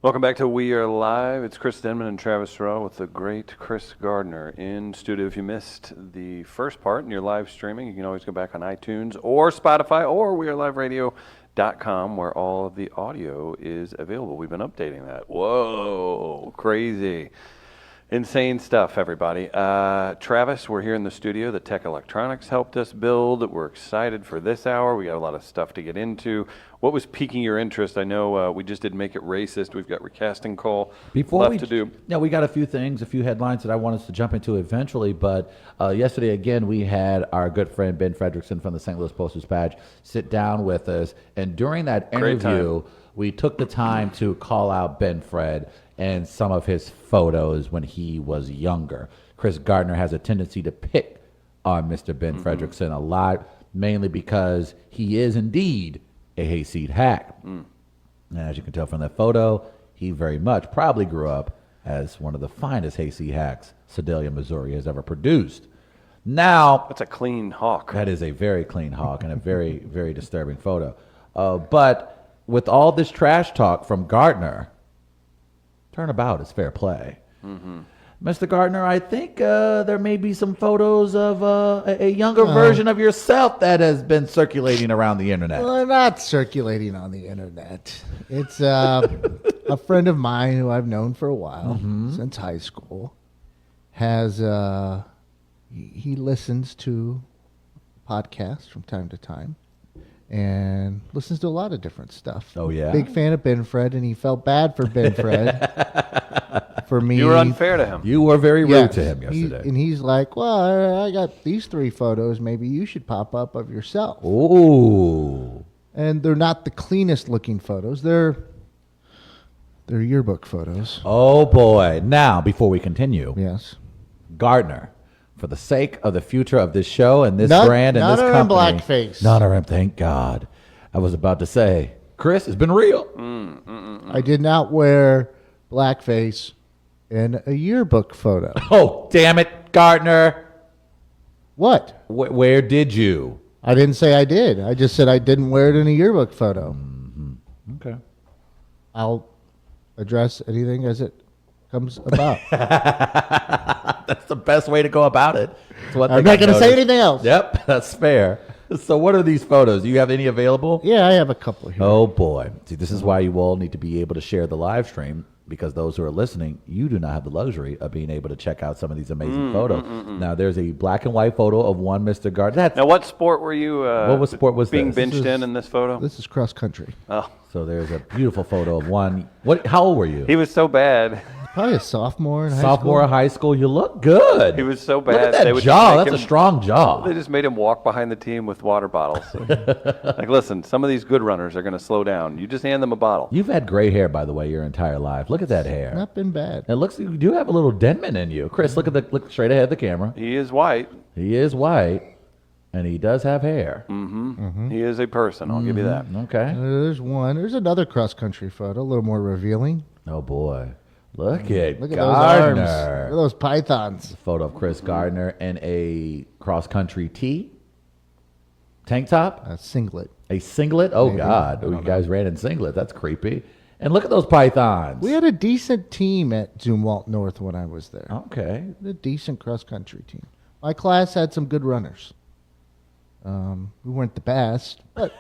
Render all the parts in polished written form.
Welcome back to We Are Live. It's Chris Denman and Travis Terrell with the great Chris Gardner in studio. If you missed the first part and you're live streaming, you can always go back on iTunes or Spotify or weareliveradio.com where all of the audio is available. We've been updating that. Whoa, crazy. Insane stuff, everybody. Travis, we're here in the studio. The Tech Electronics helped us build. We're excited for this hour. We got a lot of stuff to get into. What was piquing your interest? I know we just did Make It Racist. We've got Recasting Call left to do. Yeah, we got a few things, a few headlines that I want us to jump into eventually. But yesterday, again, we had our good friend Ben Frederickson from the St. Louis Post-Dispatch sit down with us. And during that interview, we took the time to call out Ben Fred and some of his photos when he was younger. Chris Gardner has a tendency to pick on Mr. Ben Frederickson a lot, mainly because he is indeed a hayseed hack. And as you can tell from that photo, he very much probably grew up as one of the finest hayseed hacks Sedalia, Missouri has ever produced. Now, that's a clean hawk. That is a very clean hawk and a very, very disturbing photo. But with all this trash talk from Gardner, turnabout is fair play. Mr. Gardner, I think there may be some photos of a younger version of yourself that has been circulating around the internet. Well, they're not circulating on the internet. It's a friend of mine who I've known for a while, since high school, has he listens to podcasts from time to time and listens to a lot of different stuff. Oh, yeah? Big fan of Ben Fred, and he felt bad for Ben Fred. For me. You were unfair to him. You were very rude to him yesterday. And he's like, well, I got these 3 photos. Maybe you should pop up of yourself. Ooh. And they're not the cleanest looking photos. They're yearbook photos. Oh, boy. Now, before we continue. Yes. Gardner, for the sake of the future of this show and this brand and this company. None are in blackface. None are in, thank God. I was about to say, Chris, it's been real. I did not wear blackface in a yearbook photo. Oh, damn it, Gardner. What? Where did you? I didn't say I did. I just said I didn't wear it in a yearbook photo. Okay. I'll address anything as it comes about. That's the best way to go about it. I'm not going to say anything else. Yep, that's fair. So what are these photos? Do you have any available? Yeah, I have a couple here. Oh, boy. See, this is why you all need to be able to share the live stream, because those who are listening, you do not have the luxury of being able to check out some of these amazing photos. Now, there's a black and white photo of one Mr. Gardner. Now, what sport were you what sport was being this? benched in this photo? This is cross country. Oh. So there's a beautiful photo of one. How old were you? He was so bad. Probably a sophomore in high Sophomore in high school. You look good. He was so bad. Look at that jaw. That's a strong jaw. They just made him walk behind the team with water bottles. Like, listen, some of these good runners are going to slow down. You just hand them a bottle. You've had gray hair, by the way, your entire life. Look at that hair. Not been bad. It looks. You do have a little Denman in you, Chris. Look straight ahead of the camera. He is white. He is white, and he does have hair. He is a person. I'll give you that. Okay. There's one. There's another cross country photo, a little more revealing. Oh boy, look at Look at Gardner. those arms. Look at those pythons. Photo of Chris Gardner in a cross country tee, tank top, A singlet. a singlet. Oh Maybe. God, you guys ran in singlet. That's creepy. And look at those pythons. We had a decent team at Zumwalt North when I was there. Okay. A decent cross country team. My class had some good runners. We weren't the best, but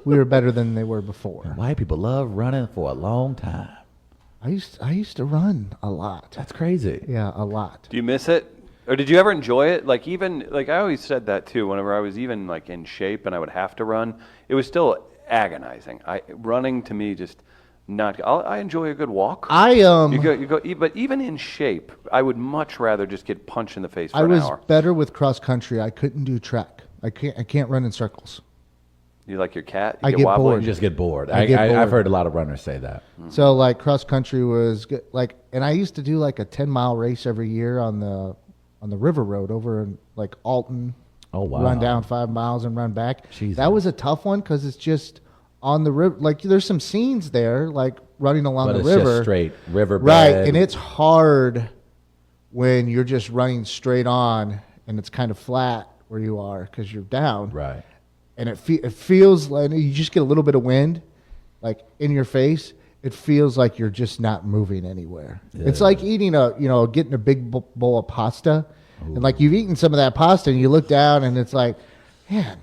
we were better than they were before. White people love running for a long time. I used to run a lot. That's crazy. Yeah, a lot. Do you miss it? Or did you ever enjoy it? Like, even, like, I always said that too. Whenever I was even, like, in shape and I would have to run, it was still agonizing. Running to me just not. I enjoy a good walk. You go. But even in shape, I would much rather just get punched in the face for an hour. I was better with cross country. I couldn't do track. I can't run in circles. You like your cat? I get wobbly? bored. You just get bored. I get bored. I've heard a lot of runners say that. So like cross country was good. Like, and I used to do like a 10-mile race every year on the river road over in like Alton. Oh wow! Run down 5 miles and run back. Jesus. That was a tough one because it's just on the river. Like there's some scenes there, like running along the river. Just straight river bed. Right, and it's hard when you're just running straight on and it's kind of flat where you are because you're down. Right. And it feels like you just get a little bit of wind, like in your face, it feels like you're just not moving anywhere. It's like eating getting a big bowl of pasta. And like you've eaten some of that pasta and you look down and it's like, man,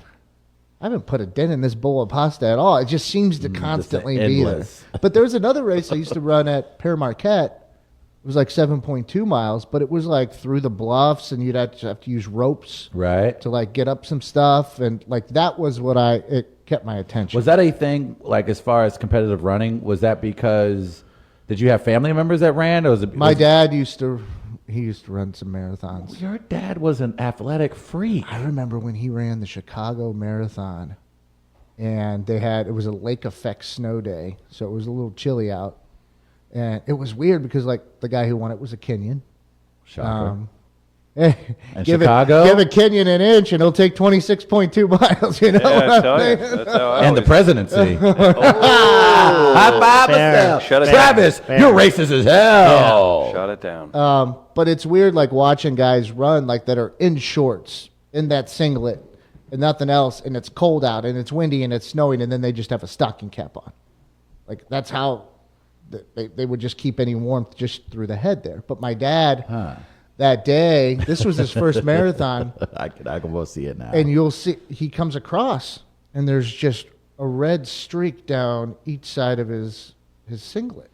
I haven't put a dent in this bowl of pasta at all. It just seems to constantly be there. But there was another race I used to run at Pere Marquette. It was like 7.2 miles, but it was like through the bluffs and you'd have to use ropes to like get up some stuff. And like that was it kept my attention. Was that a thing, like as far as competitive running? Was that because, did you have family members that ran? Or was it, my dad used to run some marathons. Your dad was an athletic freak. I remember when he ran the Chicago Marathon, and it was a lake effect snow day, so it was a little chilly out, and it was weird because like the guy who won it was a Kenyan. Shocker. And Chicago? Give a Kenyan an inch, and it'll take 26.2 miles. You know, Yeah, I tell you. That's how I And the always- presidency. High five Fair. us Shut it Travis, down. you're racist as hell. Shut it down. But it's weird, like watching guys run like that are in shorts, in that singlet, and nothing else, and it's cold out, and it's windy, and it's snowing, and then they just have a stocking cap on. Like that's how they would just keep any warmth just through the head there. But my dad, that day, this was his first marathon, I can both see it now. and you'll see he comes across, and there's just a red streak down each side of his singlet.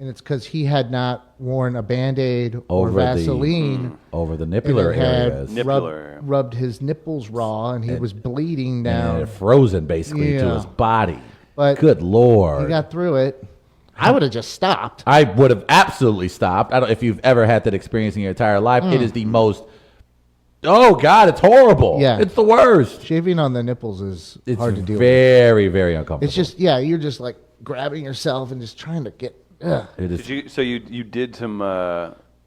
And it's because he had not worn a Band-Aid or Over Vaseline. over the and nippular it had areas. Nippular. rubbed his nipples raw, and he was bleeding And down. it frozen basically to Yeah. his body. But Good Lord. he got through it. I would have just stopped. I would have absolutely stopped. I don't if you've ever had that experience in your entire life. It is the most. Oh God, it's horrible. Yeah. It's the worst. Shaving on the nipples is It's hard to deal with. very, very uncomfortable. It's just, you're just like grabbing yourself and just trying to get. It is. Did you? So you did some.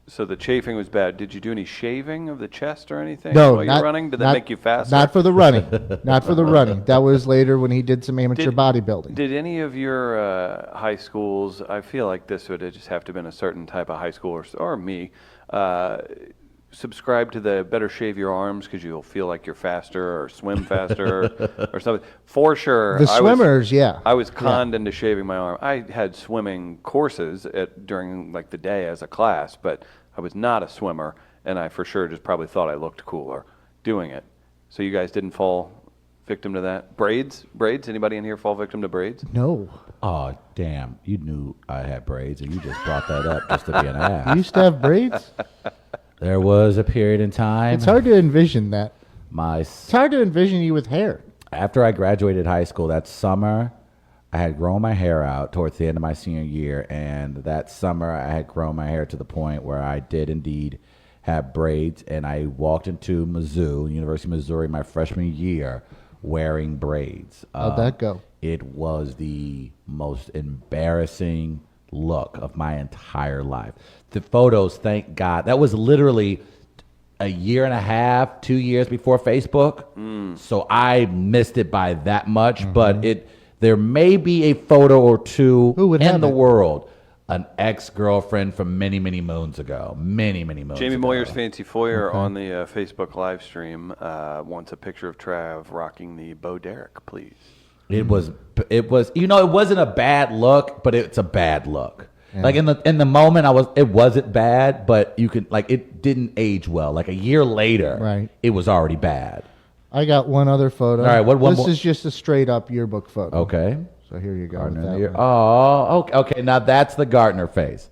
So the chafing was bad. Did you do any shaving of the chest or anything No, while not you're running? Did that not- make you faster? Not for the running. Not for the running. That was later when he did some amateur bodybuilding. Did any of your high schools? I feel like this would just have to have been a certain type of high school, or me. Subscribe to the better shave your arms because you'll feel like you're faster or swim faster or something. For sure. The swimmers, I was conned into shaving my arm. I had swimming courses during like the day as a class, but I was not a swimmer, and I for sure just probably thought I looked cooler doing it. So you guys didn't fall victim to that? Braids? Anybody in here fall victim to braids? No. Oh damn! You knew I had braids, and you just brought that up just to be an ass. You used to have braids? There was a period in time. It's hard to envision that. My It's hard to envision you with hair. After I graduated high school that summer, I had grown my hair out towards the end of my senior year, and that summer I had grown my hair to the point where I did indeed have braids, and I walked into University of Missouri, my freshman year, wearing braids. How'd that go? It was the most embarrassing look of my entire life. The photos, thank God, that was literally a year and a half, 2 years before Facebook. So I missed it by that much, but there may be a photo or two Who would in have the it? world. An ex-girlfriend from many, many moons ago. Many, many moons Jamie ago. Moyer's Fancy Foyer on the Facebook live stream wants a picture of Trav rocking the Bo Derek, please. It was, it wasn't a bad look, but it's a bad look. Yeah. Like in the moment, it wasn't bad, but you could it didn't age well. Like a year later, Right. it was already bad. I got one other photo. All right, one this more? is just a straight up yearbook photo. Okay. So here you go. Gardner with in that the year. one. Oh, okay. Now that's the Gardner face.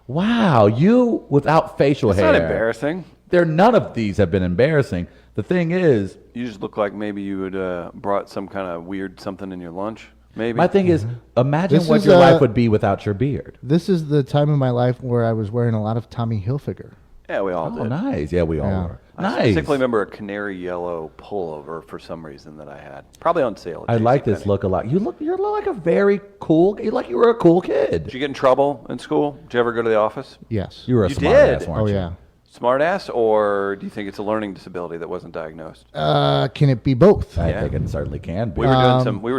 Wow, you without facial It's hair. not embarrassing. None of these have been embarrassing. The thing is, You just look like maybe you would brought some kind of weird something in your lunch. Maybe. my thing is, imagine This what is, your life would be without your beard. This is the time of my life where I was wearing a lot of Tommy Hilfiger. Yeah, we all Oh, did. nice. Yeah, we all Yeah. were. I Nice. specifically remember a canary yellow pullover for some reason that I had. Probably on sale. At I like this JCPenney. look a lot. You look like a very cool. You like you were a cool kid. Did you get in trouble in school? Did you ever go to the office? Yes. You were a You smart did? ass, weren't Oh you? yeah. Smart ass, or do you think it's a learning disability that wasn't diagnosed? Can it be both? I Yeah. think it certainly can be. We were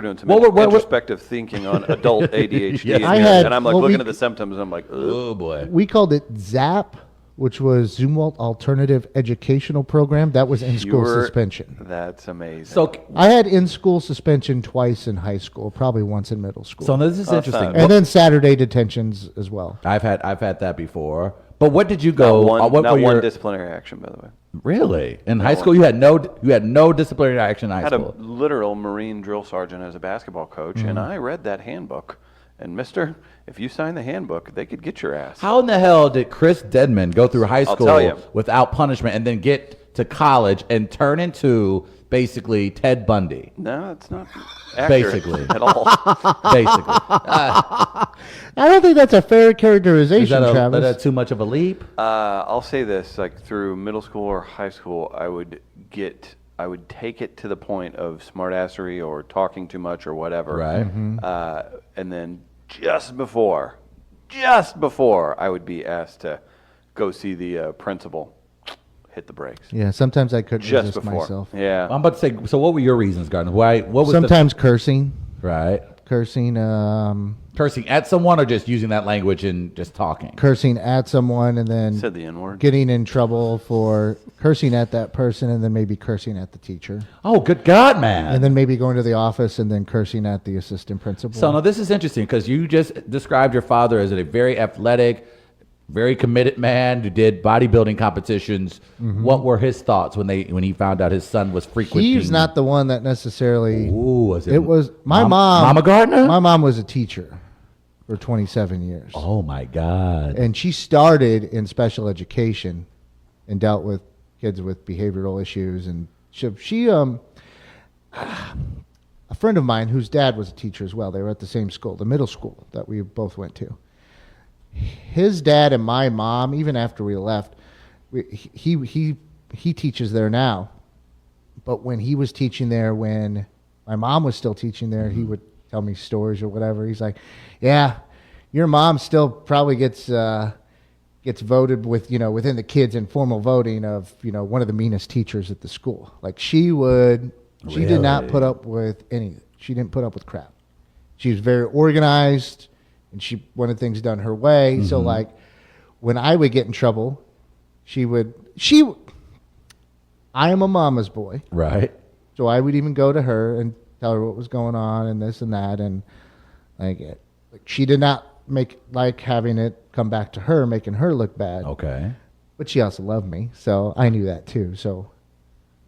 doing some what- introspective thinking on adult ADHD, Yes. in I here, had- and I'm like well, looking we- at the symptoms, and I'm like, ugh. Oh boy. We called it ZAP, which was Zumwalt Alternative Educational Program. That was in-school suspension. That's amazing. So, I had in-school suspension twice in high school, probably once in middle school. so this is interesting. fun. and then Saturday detentions as well. I've had that before. But what did you go? not what were one your disciplinary action, by the way. really in high school? You had no disciplinary action in high Had a school. literal Marine drill sergeant as a basketball coach, and I read that handbook. And Mister, if you sign the handbook, they could get your ass. How in the hell did Chris Dedman go through high I'll school tell you. without punishment and then get to college and turn into basically Ted Bundy? No, it's not accurate Basically. at all. Basically, I don't think that's a fair characterization, is that Travis. too much of a leap? I'll say this: like through middle school or high school, I would take it to the point of smartassery or talking too much or whatever. Right. And then just before I would be asked to go see the principal, hit the brakes. Yeah, sometimes I couldn't Just resist before. myself. Yeah. I'm about to say. So, what were your reasons, Gardner? Why? What was Sometimes cursing, right? cursing Cursing at someone or just using that language and just talking? cursing at someone, and then Said the N word. getting in trouble for cursing at that person, and then maybe cursing at the teacher, Oh, good God, man. and then maybe going to the office and then cursing at the assistant principal. So now this is interesting because you just described your father as a very athletic, very committed man who did bodybuilding competitions. What were his thoughts when he found out his son was frequenting? He's not the one that necessarily. Ooh, was It was my mom. Mama Gardner? My mom was a teacher for 27 years. Oh my God. And she started in special education and dealt with kids with behavioral issues. And she a friend of mine whose dad was a teacher as well. They were at the same school, the middle school that we both went to. His dad and my mom, even after we left, he teaches there now. But when he was teaching there, when my mom was still teaching there, he would tell me stories or whatever. He's like, "Yeah, your mom still probably gets voted with, within the kids' informal voting of, one of the meanest teachers at the school. Like she did not put up with anything. She didn't put up with crap. She was very organized, and she wanted things done her way. So like when I would get in trouble, I am a mama's boy. Right. So I would even go to her and tell her what was going on and this and that. And she did not like having it come back to her, making her look bad. Okay. But she also loved me. So I knew that too. So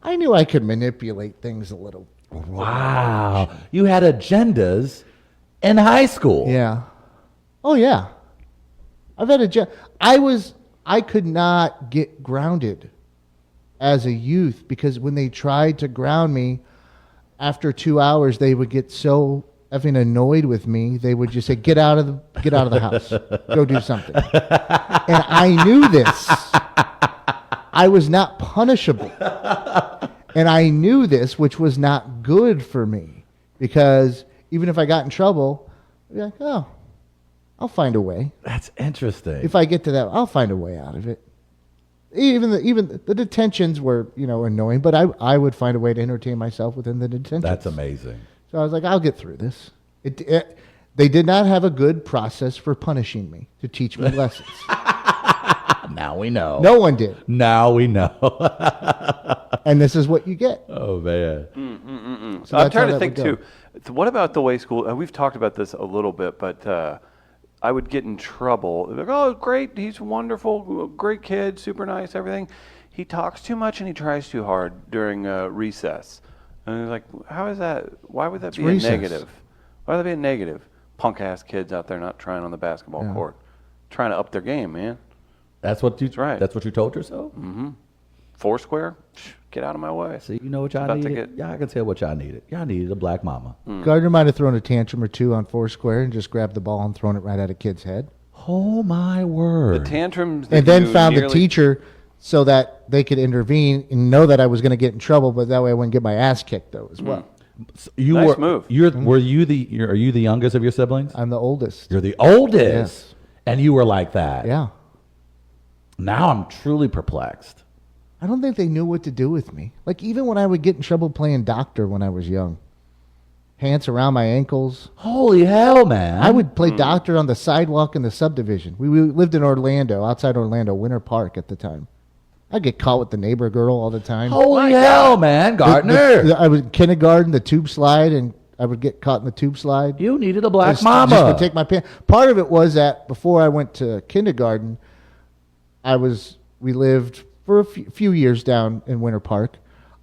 I knew I could manipulate things a little. Wow. You had agendas in high school. Yeah. Oh yeah. I've had I could not get grounded as a youth because when they tried to ground me, after 2 hours they would get so effing annoyed with me. They would just say, "Get out of the house. Go do something." And I knew this. I was not punishable. And I knew this, which was not good for me, because even if I got in trouble, I'd be like, "Oh, I'll find a way. That's interesting. If I get to that, I'll find a way out of it." Even the detentions were, annoying, but I would find a way to entertain myself within the detentions. That's amazing. So I was like, I'll get through this. They did not have a good process for punishing me to teach me lessons. Now we know. No one did. Now we know. And this is what you get. Oh, man. So I'm that's trying how to that think would too. What about the way school? We've talked about this a little bit, but I would get in trouble. They're like, "Oh, great, he's wonderful, great kid, super nice, everything. He talks too much and he tries too hard during recess." And they're like, "How is that? Why would that be recess. a negative? Why would that be a negative? Punk ass kids out there not trying on the basketball court, trying to up their game, man. That's what you. right. That's what you told yourself. Foursquare, get out of my way." See, you know what y'all About to needed. Yeah, I can tell what y'all needed. Y'all needed a black mama. Gardner might have thrown a tantrum or two on Foursquare and just grabbed the ball and thrown it right at a kid's head. Oh my word! The tantrums, that And then you found the nearly- teacher so that they could intervene and know that I was going to get in trouble, but that way I wouldn't get my ass kicked, though, as well. So you Nice were move. Are you the youngest of your siblings? I'm the oldest. You're the oldest, Yes. and you were like that. Yeah. Now I'm truly perplexed. I don't think they knew what to do with me. Like, even when I would get in trouble playing doctor when I was young, pants around my ankles. Holy hell, man! I would play doctor on the sidewalk in the subdivision. We lived in Orlando, outside Orlando, Winter Park at the time. I'd get caught with the neighbor girl all the time. Holy hell, man, Gardner! I was in kindergarten, the tube slide, and I would get caught in the tube slide. You needed a black Just mama. to take my pants. Part of it was that before I went to kindergarten, we lived for a few years down in Winter Park.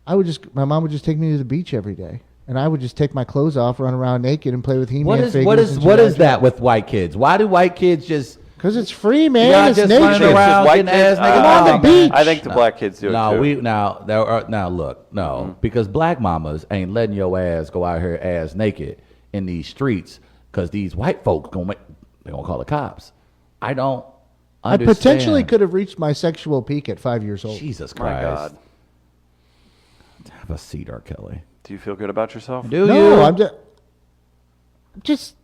My mom would just take me to the beach every day. And I would just take my clothes off, run around naked, and play with He-Man figures. What is that with white kids? Why do white kids just? Because it's free, man. Yeah, It's just nature. running around white getting kids? ass niggas on the out, beach. I think the black kids do it too. Now look, no, because black mamas ain't letting your ass go out here ass naked in these streets because these white folks they gonna call the cops. I don't I understand. potentially could have reached my sexual peak at 5 years old. Jesus My Christ! God. Have a seat, R. Kelly. Do you feel good about yourself? Do No, you? I'm just.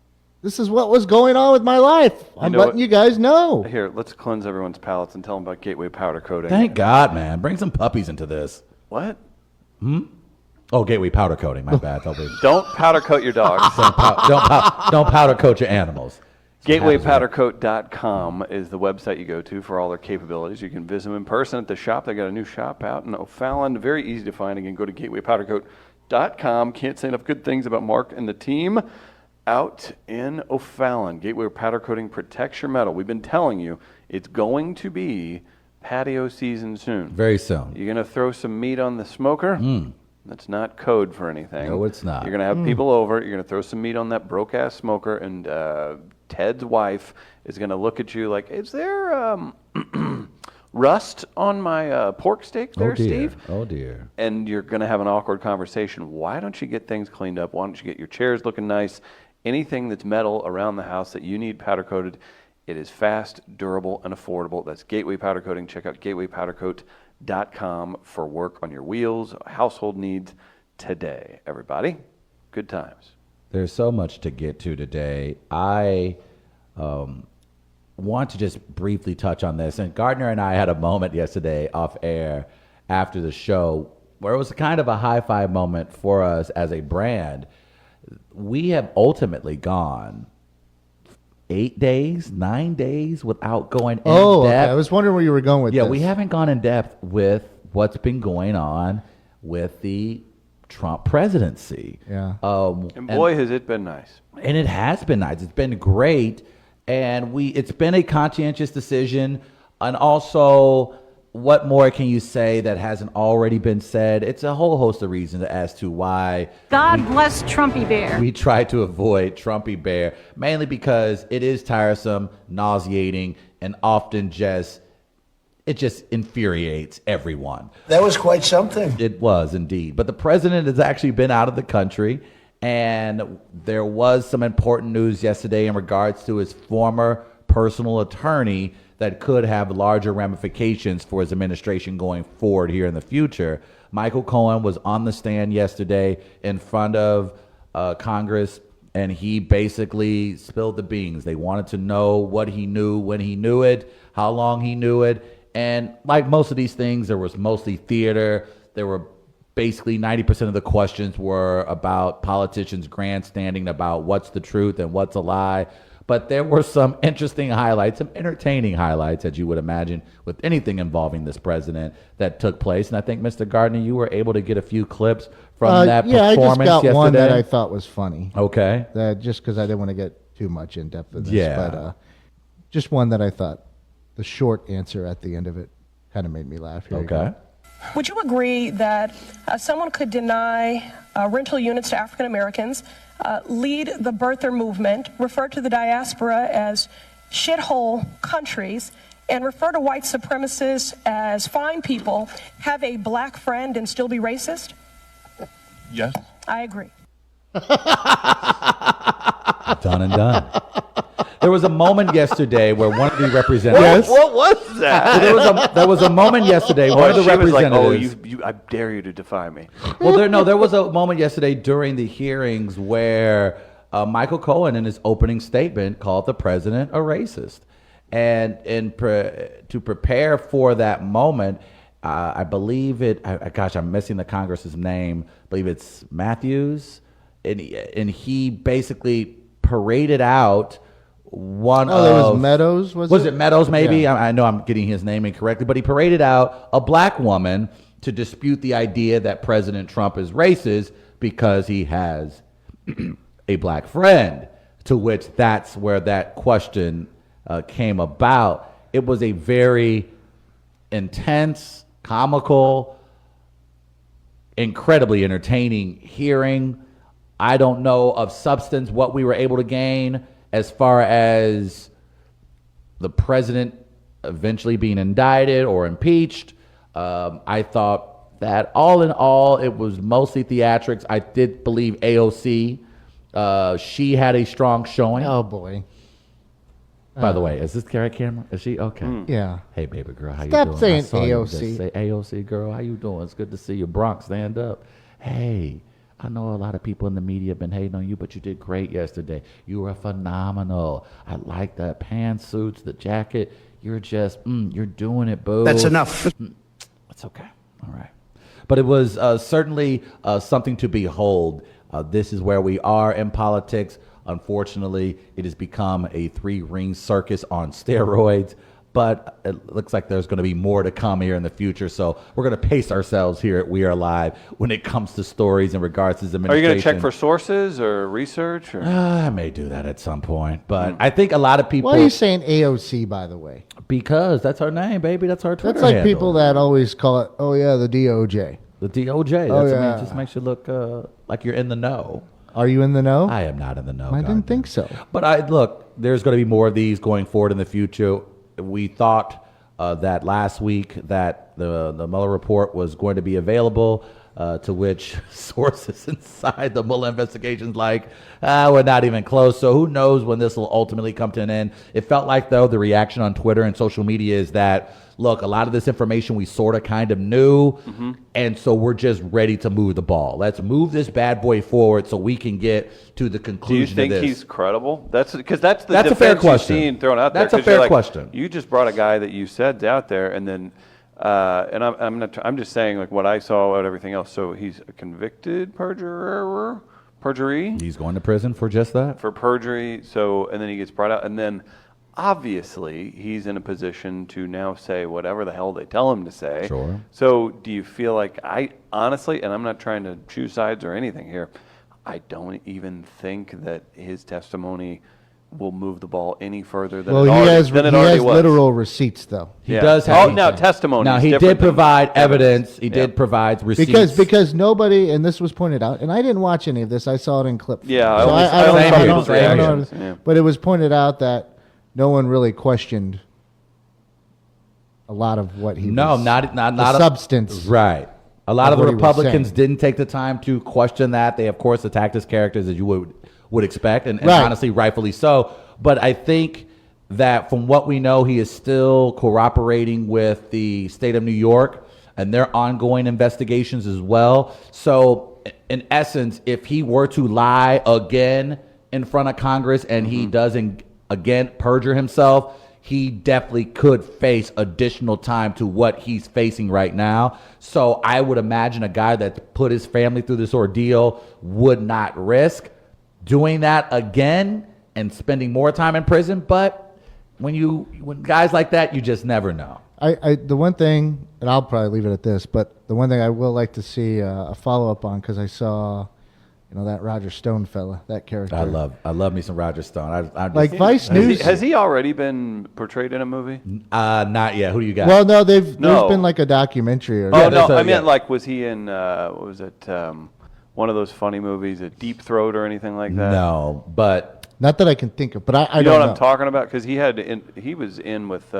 This is what was going on with my life. I'm know letting what? you guys know. Here, let's cleanse everyone's palates and tell them about Gateway Powder Coating. Thank God, man. Bring some puppies into this. What? Oh, gateway powder coating. My bad. Don't powder coat your dogs. Don't powder coat your animals. GatewayPowderCoat.com is the website you go to for all their capabilities. You can visit them in person at the shop. They got a new shop out in O'Fallon. Very easy to find. Again, go to GatewayPowderCoat.com. Can't say enough good things about Mark and the team out in O'Fallon. Gateway Powder Coating protects your metal. We've been telling you it's going to be patio season soon. Very soon. You're going to throw some meat on the smoker? That's not code for anything. No, it's not. You're going to have people over. You're going to throw some meat on that broke-ass smoker, and Ted's wife is going to look at you like, is there rust on my pork steak there, Steve? Oh, dear. And you're going to have an awkward conversation. Why don't you get things cleaned up? Why don't you get your chairs looking nice? Anything that's metal around the house that you need powder coated, it is fast, durable, and affordable. That's Gateway Powder Coating. Check out GatewayPowderCoat.com for work on your wheels, household needs today. Everybody, good times. There's so much to get to today. I want to just briefly touch on this. And Gardner and I had a moment yesterday off air after the show where it was kind of a high five moment for us as a brand. We have ultimately gone 8 days, 9 days without going in depth. Okay. I was wondering where you were going with this. Yeah, we haven't gone in depth with what's been going on with the Trump presidency. Yeah. And boy, has it been nice. And it has been nice. It's been great. And it's been a conscientious decision. And also, what more can you say that hasn't already been said? It's a whole host of reasons as to why God bless Trumpy Bear. we try to avoid Trumpy Bear, mainly because it is tiresome, nauseating, and often it just infuriates everyone. That was quite something. It was indeed. But the president has actually been out of the country, and there was some important news yesterday in regards to his former personal attorney that could have larger ramifications for his administration going forward here in the future. Michael Cohen was on the stand yesterday in front of Congress, and he basically spilled the beans. They wanted to know what he knew, when he knew it, how long he knew it. And like most of these things, there was mostly theater. There were basically 90% of the questions were about politicians grandstanding about what's the truth and what's a lie. But there were some interesting highlights, some entertaining highlights, as you would imagine, with anything involving this president that took place. And I think, Mr. Gardner, you were able to get a few clips from that yeah, performance I just got yesterday. one that I thought was funny. Okay. Just because I didn't want to get too much in depth with this. Yeah. But just one that I thought the short answer at the end of it kind of made me laugh. Here you Okay. go. Would you agree that someone could deny rental units to African Americans, lead the birther movement, refer to the diaspora as shithole countries, and refer to white supremacists as fine people, have a black friend, and still be racist? Yes. I agree. Done and done. There was a moment yesterday where one of the representatives. What was that? So there was a moment yesterday. One of the She was like, representatives. I dare you to defy me. Well, there was a moment yesterday during the hearings where Michael Cohen, in his opening statement, called the president a racist. And to prepare for that moment, I believe I'm missing the Congress's name. I believe it's Matthews. and he basically paraded out one Oh, there of was Meadows, was it Meadows maybe? Yeah. I know I'm getting his name incorrectly, but he paraded out a black woman to dispute the idea that President Trump is racist because he has a black friend, to which that's where that question came about. It was a very intense, comical, incredibly entertaining hearing. I don't know of substance what we were able to gain as far as the president eventually being indicted or impeached. I thought that all in all, it was mostly theatrics. I did believe AOC, she had a strong showing. Oh boy. By the way, is this Carrie camera? Is she okay? Yeah. Hey, baby girl, how Stop you doing? saying I saw you AOC. just say AOC, girl. How you doing? It's good to see you. Bronx, stand up. Hey, I know a lot of people in the media have been hating on you, but you did great yesterday. You were phenomenal. I like that pantsuits, the jacket. You're just, you're doing it, boo. That's enough. It's okay. All right. But it was certainly something to behold. This is where we are in politics. Unfortunately, it has become a three-ring circus on steroids. But it looks like there's going to be more to come here in the future. So we're going to pace ourselves here at We Are Live when it comes to stories in regards to his Are you administration. going to check for sources or research? Or? I may do that at some point. But I think a lot of people... Why are you saying AOC, by the way? Because that's her name, baby. That's her Twitter That's like handle. people that always call it, oh yeah, the DOJ. The DOJ. Oh, That's I mean, yeah. it just makes you look like you're in the know. Are you in the know? I am not in the know. I didn't goddamn. think so. But look, there's going to be more of these going forward in the future. We thought that last week that the Mueller report was going to be available, to which sources inside the Mueller investigation's like, we're not even close. So who knows when this will ultimately come to an end. It felt like, though, the reaction on Twitter and social media is that, look, a lot of this information we sort of kind of knew, and so we're just ready to move the ball. Let's move this bad boy forward so we can get to the Do you conclusion think of this. he's credible? That's because that's the That's a defense fair you've question. seen thrown out there. That's a 'cause you're fair like, question. You just brought a guy that you said's out there, and then, and I'm not. I'm just saying like what I saw and everything else. So he's a convicted perjury He's going to prison for just that. for perjury. So and then he gets brought out, and then obviously he's in a position to now say whatever the hell they tell him to say. Sure. So do you feel like I honestly, and I'm not trying to choose sides or anything here, I don't even think that his testimony will move the ball any further than Well, it he already, has than it already was. literal receipts, though. He does have. Oh, now testimony. Now is he different did than provide evidence. He Yeah. did provide receipts. Because nobody, and this was pointed out, and I didn't watch any of this. I saw it in clip. Yeah, I so only- I I don't only know. saw I people's don't- I don't know. reactions, yeah. But it was pointed out that no one really questioned a lot of what he No, was. not the a- substance. Right. A lot of of the what he was Republicans saying. didn't take the time to question that. They, of course, attacked his characters as you would expect, and Right. honestly, rightfully so. But I think that from what we know, he is still cooperating with the state of New York and their ongoing investigations as well. So, in essence, if he were to lie again in front of Congress and he doesn't again perjure himself, he definitely could face additional time to what he's facing right now. So I would imagine a guy that put his family through this ordeal would not risk doing that again and spending more time in prison. But when guys like that, you just never know. The one thing, and I'll probably leave it at this, but the one thing I will like to see a follow up on, because I saw, that Roger Stone fella, that character. I love me some Roger Stone. I'm Like just, Vice Has he, News. has he already been portrayed in a movie? not yet. Who do you got? Well, no, there's No. been like a documentary or Oh no, that's a- I meant yeah. like was he in what was it? One of those funny movies, a Deep Throat or anything like that? no, but not that I can think of, but I You know don't what I'm talking about? Because he was in with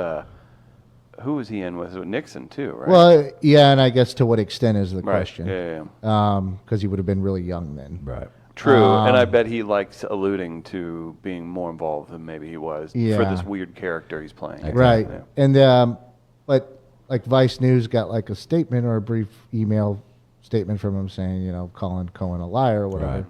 who was he in with? With Nixon too, right? Well, yeah, and I guess to what extent is the right. question? Yeah. Because he would have been really young then. right. True, and I bet he likes alluding to being more involved than maybe he was for Yeah. this weird character he's playing. Right. Yeah. And but like Vice News got like a statement or a brief email statement from him saying, calling Cohen a liar or whatever. Right.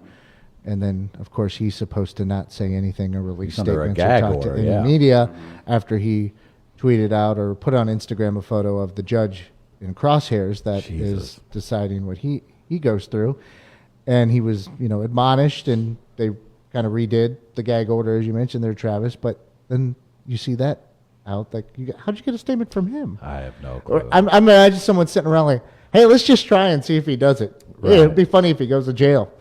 And then, of course, he's supposed to not say anything or release He's under a statements or gag talk to order, any yeah. media after he tweeted out or put on Instagram a photo of the judge in crosshairs that is Jesus. deciding what he goes through. and he was, admonished, and they kind of redid the gag order, as you mentioned there, Travis. But then you see that out. Like, how'd you get a statement from him? I have no clue. I'm imagine someone sitting around like, hey, let's just try and see if he does it. Right. Yeah, it'd be funny if he goes to jail.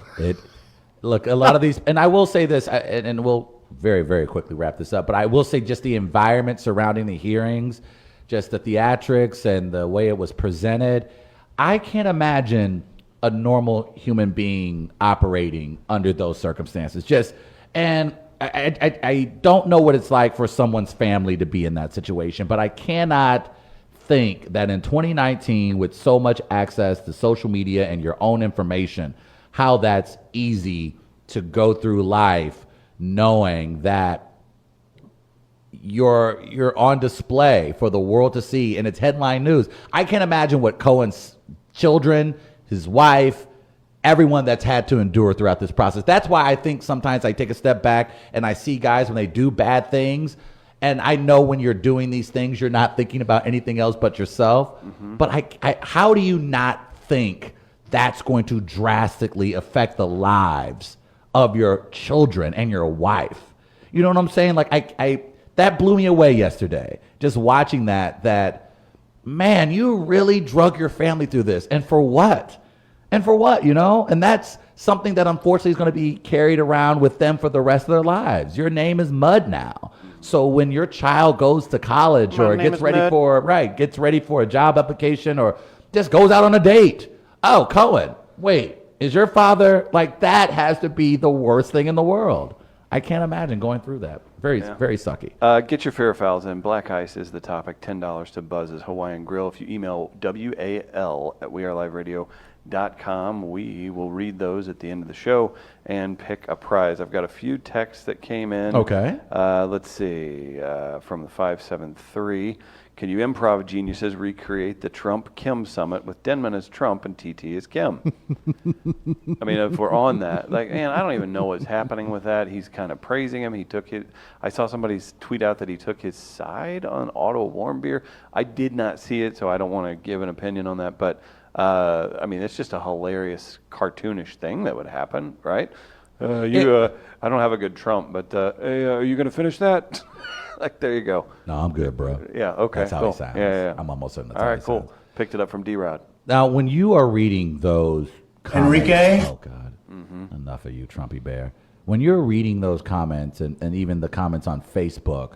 Look, a lot of these, and I will say this, and we'll very, very quickly wrap this up, but I will say just the environment surrounding the hearings, just the theatrics and the way it was presented. I can't imagine a normal human being operating under those circumstances. And I don't know what it's like for someone's family to be in that situation, but I cannot think that in 2019, with so much access to social media and your own information, how that's easy to go through life knowing that you're on display for the world to see and it's headline news. I can't imagine what Cohen's children, his wife, everyone that's had to endure throughout this process. That's why I think sometimes I take a step back and I see guys when they do bad things, and I know when you're doing these things, you're not thinking about anything else but yourself. Mm-hmm. But how do you not think that's going to drastically affect the lives of your children and your wife? You know what I'm saying? Like, that blew me away yesterday, just watching that, man, you really drug your family through this. And for what? And that's something that unfortunately is going to be carried around with them for the rest of their lives. Your name is mud now. So when your child goes to college or gets ready for a job application or just goes out on a date, oh, Cohen, wait, is your father, like, that has to be the worst thing in the world. I can't imagine going through that. Very sucky. Get your fair fouls in. Black ice is the topic. $10 to Buzz's Hawaiian Grill. If you email WAL@weareliveradio.com, we will read those at the end of the show and pick a prize. I've got a few texts that came in. Okay. Let's see. From the 573. Can you improv geniuses recreate the Trump-Kim summit with Denman as Trump and TT as Kim? I mean, if we're on that, like, man, I don't even know what's happening with that. He's kind of praising him. I saw somebody tweet out that he took his side on Otto Warmbier. I did not see it, so I don't want to give an opinion on that. But, I mean, it's just a hilarious, cartoonish thing that would happen, right? I don't have a good Trump, but hey, are you going to finish that? Like, there you go. No, I'm good, bro. Yeah, okay. That's how cool. he sounds. Yeah. I'm almost certain that's all how right, he cool. sounds. Picked it up from D-Rod. Now, when you are reading those comments, Enrique? Oh, God. Mm-hmm. Enough of you, Trumpy Bear. When you're reading those comments and even the comments on Facebook,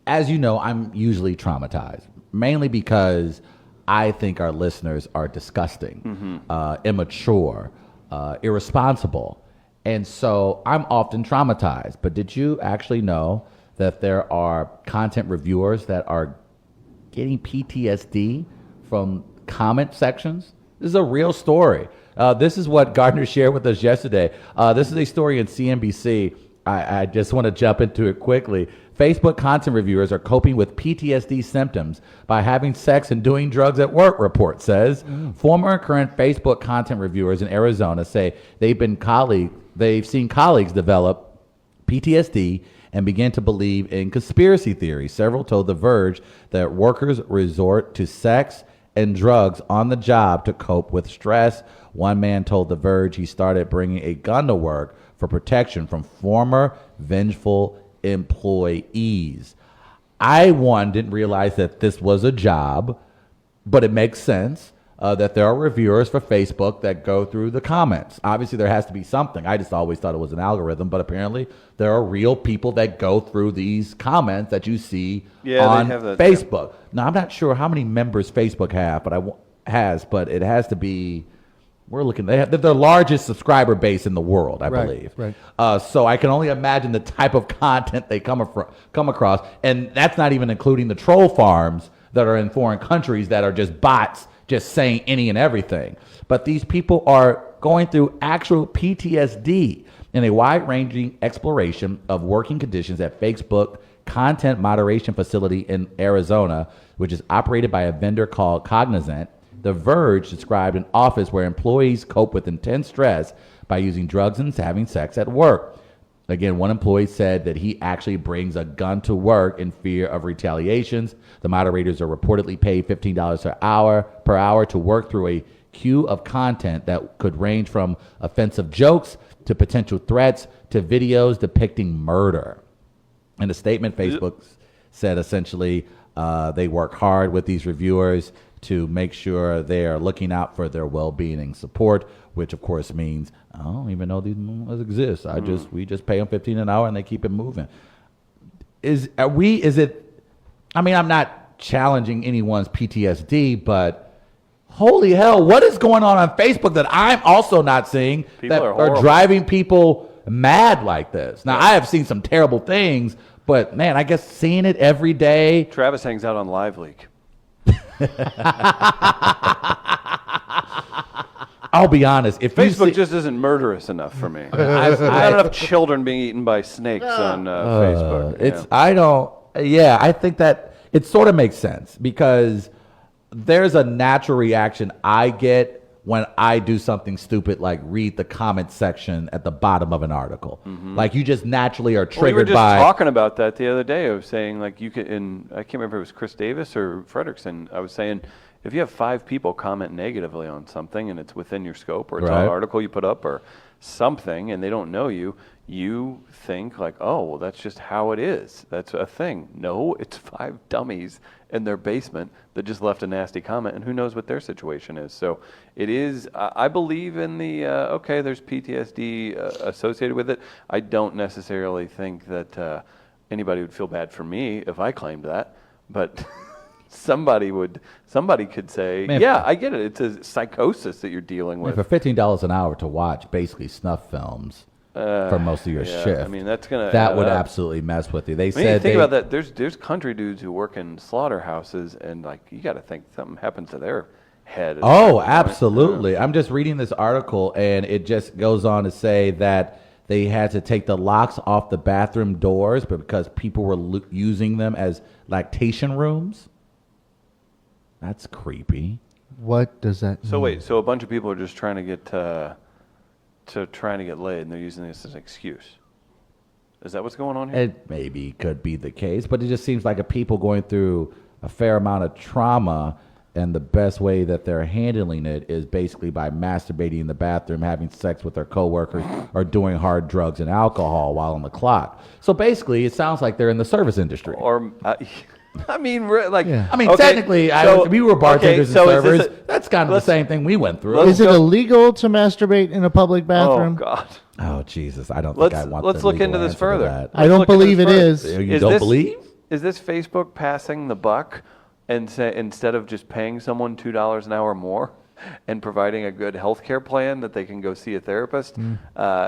as you know, I'm usually traumatized, mainly because I think our listeners are disgusting, immature, irresponsible. And so I'm often traumatized. But did you actually know that there are content reviewers that are getting PTSD from comment sections? This is a real story. This is what Gardner shared with us yesterday. This is a story in CNBC. I just want to jump into it quickly. Facebook content reviewers are coping with PTSD symptoms by having sex and doing drugs at work, report says. Former and current Facebook content reviewers in Arizona say they've seen colleagues develop PTSD and begin to believe in conspiracy theories. Several told The Verge that workers resort to sex and drugs on the job to cope with stress. One man told The Verge he started bringing a gun to work for protection from former vengeful employees. I, didn't realize that this was a job, but it makes sense that there are reviewers for Facebook that go through the comments. Obviously, there has to be something. I just always thought it was an algorithm, but apparently there are real people that go through these comments that you see on Facebook. Now, I'm not sure how many members Facebook has, but it has to be. We're looking. They're the largest subscriber base in the world, I believe. Right. So I can only imagine the type of content they come across, and that's not even including the troll farms that are in foreign countries that are just bots, just saying any and everything. But these people are going through actual PTSD in a wide-ranging exploration of working conditions at Facebook content moderation facility in Arizona, which is operated by a vendor called Cognizant. The Verge described an office where employees cope with intense stress by using drugs and having sex at work. Again, one employee said that he actually brings a gun to work in fear of retaliations. The moderators are reportedly paid $15 per hour to work through a queue of content that could range from offensive jokes to potential threats to videos depicting murder. In a statement, Facebook said essentially they work hard with these reviewers to make sure they are looking out for their well-being and support, which of course means I don't even know these exist. We just pay them $15 an hour and they keep it moving. I mean, I'm not challenging anyone's PTSD, but holy hell, what is going on Facebook that I'm also not seeing People that are driving people mad like this? Now, I have seen some terrible things, but man, I guess seeing it every day. Travis hangs out on Live Leak. I'll be honest. If Facebook just isn't murderous enough for me. Not enough children being eaten by snakes on Facebook. I think that it sort of makes sense because there's a natural reaction I get when I do something stupid like read the comment section at the bottom of an article. Like you just naturally are triggered by. We were just talking about that the other day. I was saying like you could, I can't remember if it was Chris Davis or Fredrickson. I was saying if you have 5 people comment negatively on something and it's within your scope or it's an article you put up or something and they don't know you, you think like, oh, well, that's just how it is. That's a thing. No, it's 5 dummies in their basement that just left a nasty comment, and who knows what their situation is. So it is, I believe in the, there's PTSD associated with it. I don't necessarily think that anybody would feel bad for me if I claimed that, but somebody could say, Man, yeah, I get it. It's a psychosis that you're dealing with. For $15 an hour to watch basically snuff films for most of your shift. I mean, that's gonna that add would up. absolutely mess with you. They I mean, said think about that. There's country dudes who work in slaughterhouses, and like you got to think something happens to their head. Oh, absolutely. I'm just reading this article, and it just goes on to say that they had to take the locks off the bathroom doors, but because people were using them as lactation rooms. That's creepy. What does that mean? So wait, so a bunch of people are just trying to get laid, and they're using this as an excuse. Is that what's going on here? It maybe could be the case, but it just seems like a people going through a fair amount of trauma, and the best way that they're handling it is basically by masturbating in the bathroom, having sex with their coworkers, or doing hard drugs and alcohol while on the clock. So basically, it sounds like they're in the service industry. Or I mean, like, Yeah. I mean, okay, technically, we were bartenders and servers. That's kind of the same thing we went through. Is it illegal to masturbate in a public bathroom? Oh God! Oh Jesus, I don't think I want. Let's the look legal into this answer to further. that. I don't believe it is. You don't believe? Is this Facebook passing the buck and say instead of just paying someone $2 an hour more and providing a good health care plan that they can go see a therapist,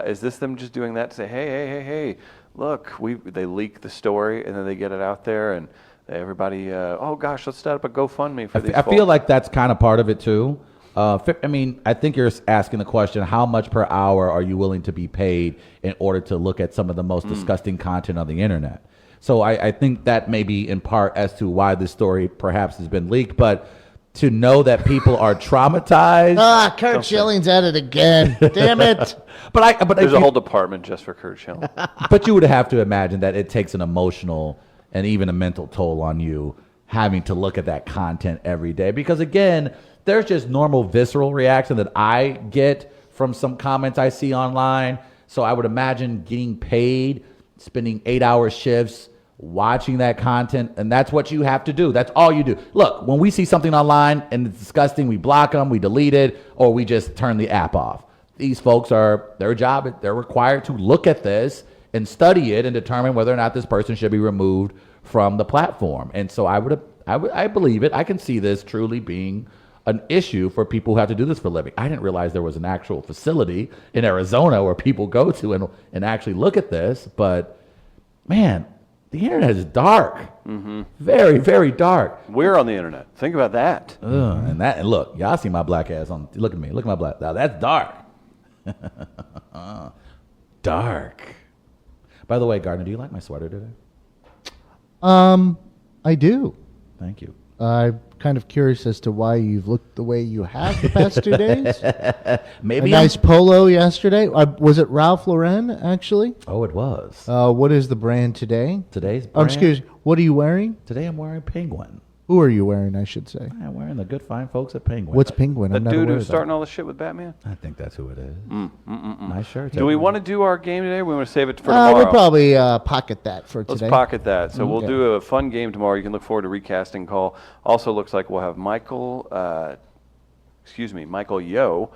is this them just doing that to say, hey, look, they leak the story and then they get it out there and everybody, oh gosh, let's start up a GoFundMe for these I folks. feel like that's kind of part of it too. I mean, I think you're asking the question, how much per hour are you willing to be paid in order to look at some of the most disgusting content on the internet? So I think that may be in part as to why this story perhaps has been leaked, but to know that people are traumatized. Kurt Schilling's at it again. Damn it. But There's a whole department just for Kurt Schilling. But you would have to imagine that it takes an emotional and even a mental toll on you having to look at that content every day. Because again, there's just normal visceral reaction that I get from some comments I see online. So I would imagine getting paid, spending 8-hour shifts, watching that content, and that's what you have to do. That's all you do. Look, when we see something online and it's disgusting, we block them, we delete it, or we just turn the app off. These folks their job, they're required to look at this and study it and determine whether or not this person should be removed from the platform. And so I believe it. I can see this truly being an issue for people who have to do this for a living. I didn't realize there was an actual facility in Arizona where people go to and actually look at this. But man, the internet is dark. Very, very dark. We're on the internet. Think about that. And look, y'all see my black ass on. Look at me. Look at my black. Now that's dark. Dark. By the way, Gardner, do you like my sweater today? I do. Thank you. I'm kind of curious as to why you've looked the way you have the past 2 days. Maybe a nice polo yesterday. Was it Ralph Lauren, actually? Oh, it was. What is the brand today? Today's brand? Excuse me. What are you wearing? Today I'm wearing Penguin. Who are you wearing, I should say? I'm wearing the good fine folks at Penguin. What's Penguin? The I'm not dude aware who's of that. starting all this shit with Batman? I think that's who it is. Nice shirt. Do we want to do our game today? Or we want to save it for We'll tomorrow? probably pocket that for Let's today. pocket that. So we'll Yeah. do a fun game tomorrow. You can look forward to recasting call. Also looks like we'll have Michael Yo.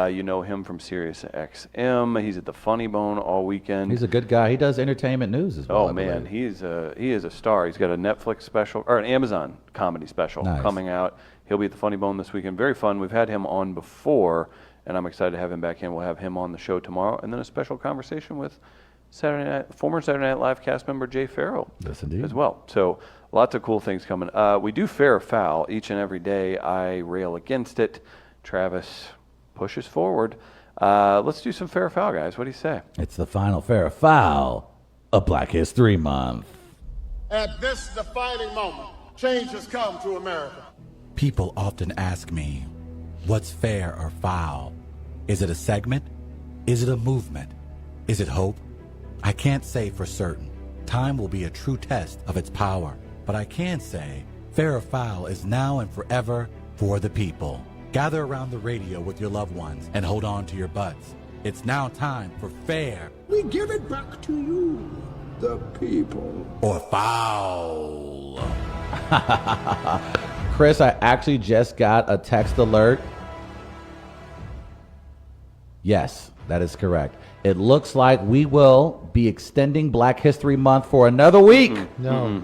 You know him from Sirius XM. He's at the Funny Bone all weekend. He's a good guy. He does entertainment news as well. Oh I man, believe. he is a star. He's got a Netflix special or an Amazon comedy special Nice. coming out. He'll be at the Funny Bone this weekend. Very fun. We've had him on before, and I'm excited to have him back in. We'll have him on the show tomorrow, and then a special conversation with former Saturday Night Live cast member Jay Farrell. Yes, indeed. As well. So lots of cool things coming. We do fair or foul each and every day. I rail against it. Travis pushes forward. Let's do some fair or foul, guys. What do you say? It's the final fair or foul of Black History Month. At this defining moment, change has come to America. People often ask me, what's fair or foul? Is it a segment? Is it a movement? Is it hope? I can't say for certain. Time will be a true test of its power. But I can say, fair or foul is now and forever for the people. Gather around the radio with your loved ones and hold on to your butts. It's now time for fair. We give it back to you, the people. Or foul. Chris, I actually just got a text alert. Yes, that is correct. It looks like we will be extending Black History Month for another week. No.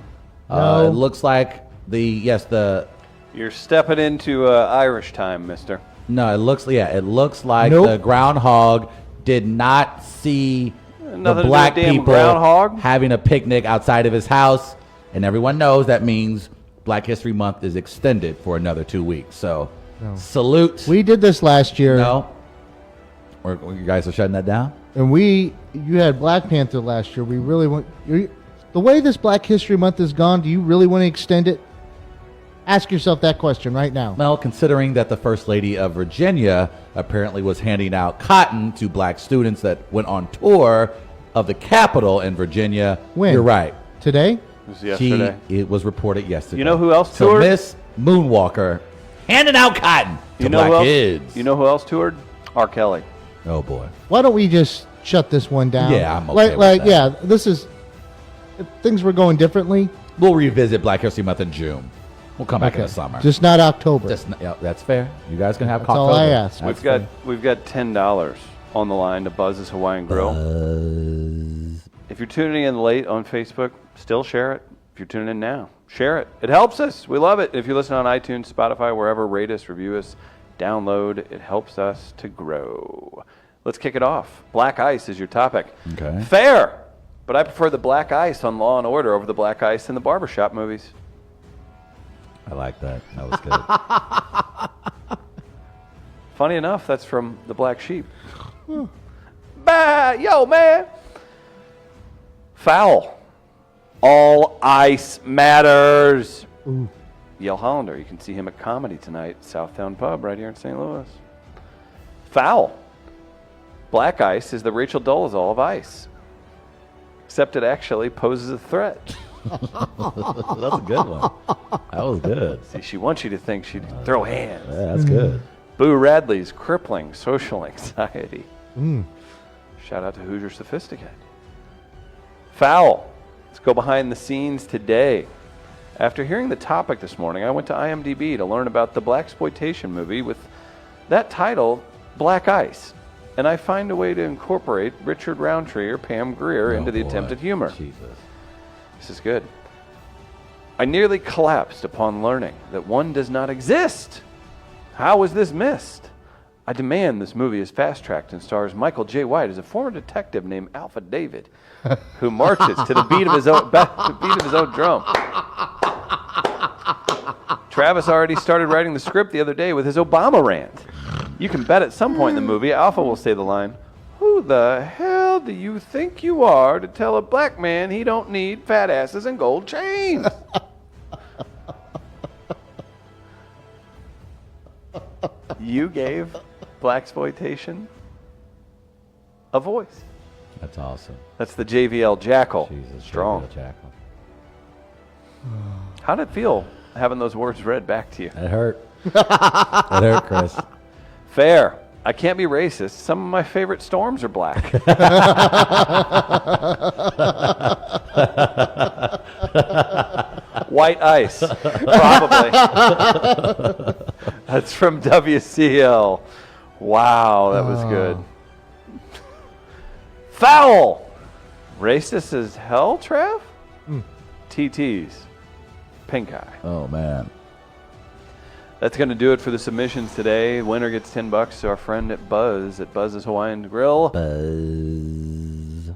It looks like the You're stepping into Irish time, mister. No, it looks like Nope. the groundhog did not see Nothing the to do black with damn people groundhog. having a picnic outside of his house, and everyone knows that means Black History Month is extended for another 2 weeks. So, salute. We did this last year. No, or you guys are shutting that down. And you had Black Panther last year. We really want the way this Black History Month has gone. Do you really want to extend it? Ask yourself that question right now. Well, considering that the First Lady of Virginia apparently was handing out cotton to black students that went on tour of the Capitol in Virginia, When? you're right. Today? It was yesterday. It was reported yesterday. You know who else So toured? Miss Moonwalker handing out cotton to You know black who else? kids. You know who else toured? R. Kelly. Oh boy. Why don't we just shut this one down? Yeah, I'm okay with that. Yeah, this is if things were going differently. We'll revisit Black History Month in June. We'll come back in the summer. Just not October. Yeah, that's fair. You guys can have That's all I October. ask. That's We've got $10 on the line to Buzz's Hawaiian Grill. If you're tuning in late on Facebook, still share it. If you're tuning in now, share it. It helps us. We love it. If you listen on iTunes, Spotify, wherever, rate us, review us, download. It helps us to grow. Let's kick it off. Black ice is your topic. Okay. Fair, but I prefer the black ice on Law and Order over the black ice in the barbershop movies. I like that. That was good. Funny enough, that's from the Black Sheep. Bah, yo, man. Foul. All ice matters. Yale Hollander. You can see him at Comedy tonight, Southtown Pub right here in St. Louis. Foul. Black ice is the Rachel Dolezal of ice. Except it actually poses a threat. That's a good one. That was good. See, she wants you to think she'd throw hands. Yeah, that's good. Boo Radley's crippling social anxiety. Shout out to Hoosier Sophisticated. Foul. Let's go behind the scenes today. After hearing the topic this morning, I went to IMDb to learn about the blaxploitation movie with that title, Black Ice. And I find a way to incorporate Richard Roundtree or Pam Grier into the attempted humor. Jesus. This is good. I nearly collapsed upon learning that one does not exist. How was this missed? I demand this movie is fast-tracked and stars Michael J. White as a former detective named Alpha David, who marches to the beat of his own drum. Travis already started writing the script the other day with his Obama rant. You can bet at some point in the movie, Alpha will say the line, "Who the hell do you think you are to tell a black man he don't need fat asses and gold chains?" You gave blaxploitation a voice. That's awesome. That's the JVL Jackal. Jesus. Strong. JVL Jackal. How did it feel having those words read back to you. It hurt. It hurt, Chris. Fair. I can't be racist. Some of my favorite storms are black. White ice, probably. That's from WCL. Wow, that was good. Foul. Racist as hell, Trev? TTs. Pink eye. Oh, man. That's going to do it for the submissions today. Winner gets $10 to our friend at Buzz's Hawaiian Grill. Buzz.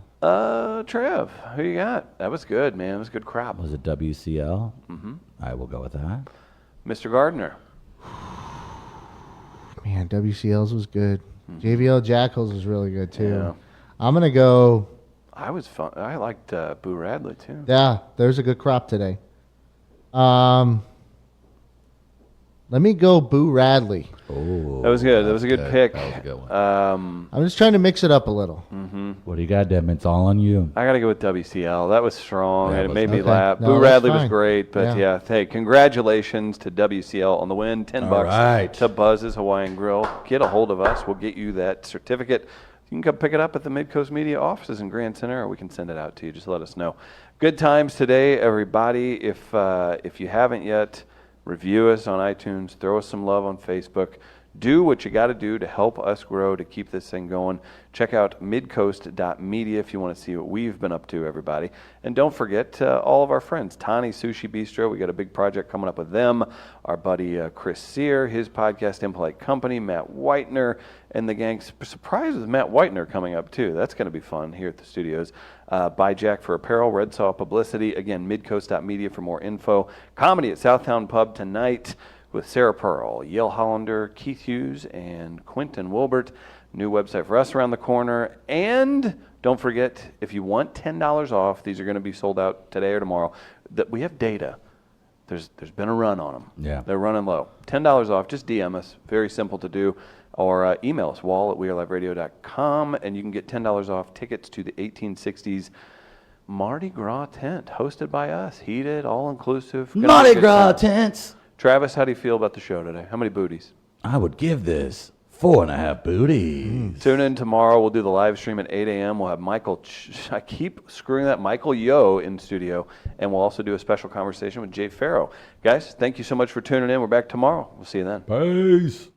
Trev, who you got? That was good, man. It was a good crop. Was it WCL? Mm-hmm. I will go with that. Mr. Gardner. Man, WCL's was good. JVL Jackals was really good, too. Yeah. I'm going to go... I liked Boo Radley, too. Yeah, there's a good crop today. Let me go Boo Radley. Oh, that was good. That was a good pick. That was a good one. I'm just trying to mix it up a little. What do you got, Dem? It's all on you. I got to go with WCL. That was strong, That and it was made me okay. laugh. No, Boo that's Radley was fine. great, but yeah, hey, congratulations to WCL on the win. $10 right. to Buzz's Hawaiian Grill. Get a hold of us. We'll get you that certificate. You can come pick it up at the Midcoast Media offices in Grand Center, or we can send it out to you. Just let us know. Good times today, everybody. If you haven't yet, review us on iTunes. Throw us some love on Facebook. Do what you got to do to help us grow, to keep this thing going. Check out midcoast.media if you want to see what we've been up to, everybody. And don't forget all of our friends. Tani Sushi Bistro, we got a big project coming up with them. Our buddy Chris Sear, his podcast, Impolite Company, Matt Whitener, and the gang. Surprised with Matt Whitener coming up, too. That's going to be fun here at the studios. Buy Jack for apparel, Red Saw Publicity. Again, midcoast.media for more info. Comedy at Southtown Pub tonight with Sarah Pearl, Yale Hollander, Keith Hughes, and Quentin Wilbert. New website for us around the corner. And don't forget, if you want $10 off, these are going to be sold out today or tomorrow, that we have data. There's been a run on them. Yeah. They're running low. $10 off, just DM us. Very simple to do. Or email us, wall@weareliveradio.com, and you can get $10 off tickets to the 1860s Mardi Gras tent, hosted by us. Heated, all-inclusive. Gonna be a Mardi good Gras time. tents. Travis, how do you feel about the show today? How many booties? I would give this 4.5 booties. Tune in tomorrow. We'll do the live stream at 8 a.m. We'll have I keep screwing that, Michael Yo in studio. And we'll also do a special conversation with Jay Farrow. Guys, thank you so much for tuning in. We're back tomorrow. We'll see you then. Peace.